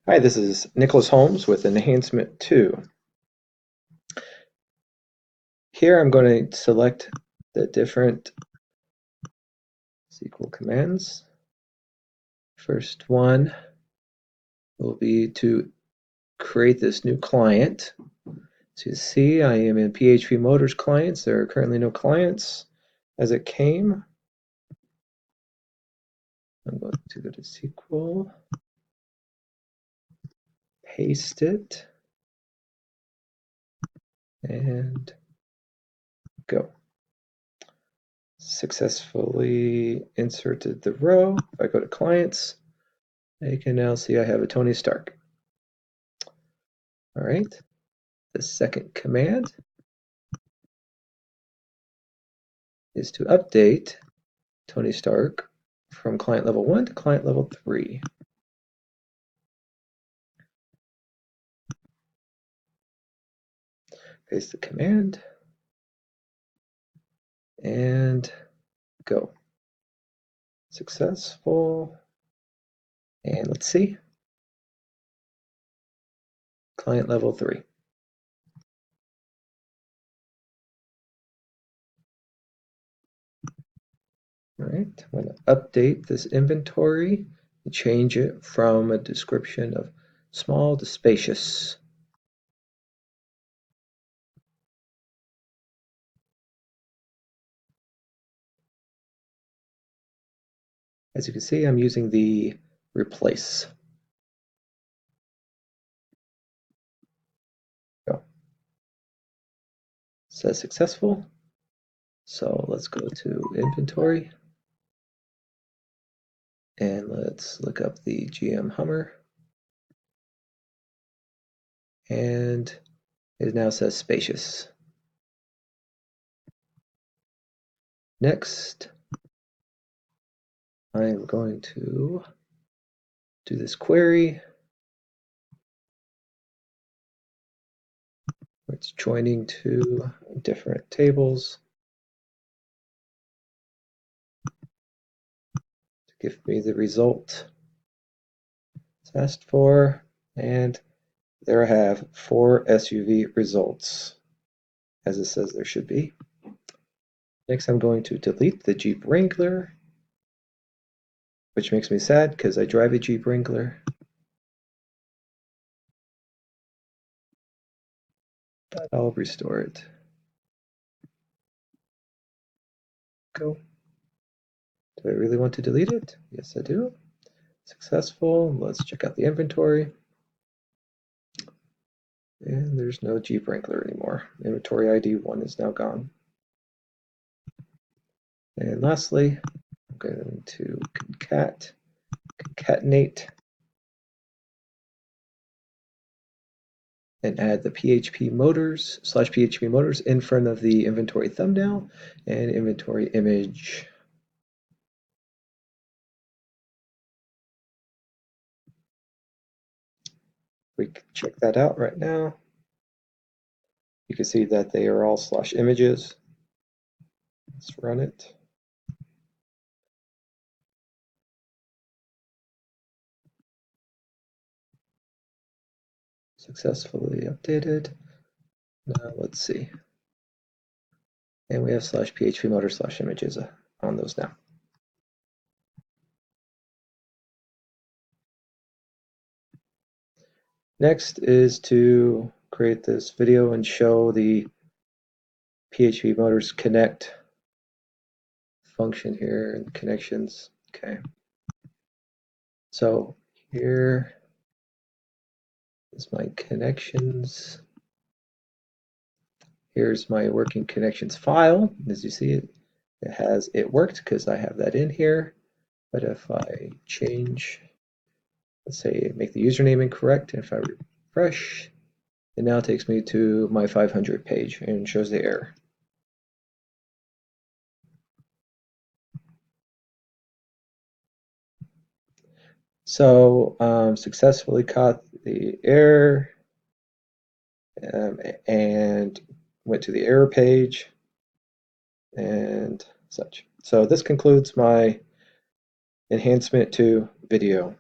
Hi, this is Nicholas Holmes with Enhancement 2. Here I'm going to select the different SQL commands. First one will be to create this new client. So you see I am in PHP Motors clients. There are currently no clients as it came. I'm going to go to SQL, paste it, and go. Successfully inserted the row. If I go to clients, I can now see I have a Tony Stark. All right, the second command is to update Tony Stark from client level 1 to client level 3. Paste the command and go. Successful. And let's see. Client level 3. All right, I'm going to update this inventory and change it from a description of small to spacious. As you can see, I'm using the replace. Go. Says successful. So let's go to inventory and let's look up the GM Hummer. And it now says spacious. Next, I'm going to do this query. It's joining two different tables to give me the result it's asked for. And there I have 4 SUV results, as it says there should be. Next, I'm going to delete the Jeep Wrangler, which makes me sad because I drive a Jeep Wrangler. But I'll restore it. Go. Do I really want to delete it? Yes, I do. Successful. Let's check out the inventory. And there's no Jeep Wrangler anymore. Inventory ID 1 is now gone. And lastly, I'm going to concatenate and add the PHP Motors /PHP Motors in front of the inventory thumbnail and inventory image. We can check that out right now. You can see that they are all /images. Let's run it. Successfully updated. Now let's see. And we have /PHP Motors /images on those now. Next is to create this video and show the PHP Motors connect function here and connections. Okay. So here is my connections. Here's my working connections file. As you see, it has it worked because I have that in here. But if I change, let's say make the username incorrect, and if I refresh, it now takes me to my 500 page and shows the error. So successfully caught the error and went to the error page and such. So this concludes my Enhancement 2 video.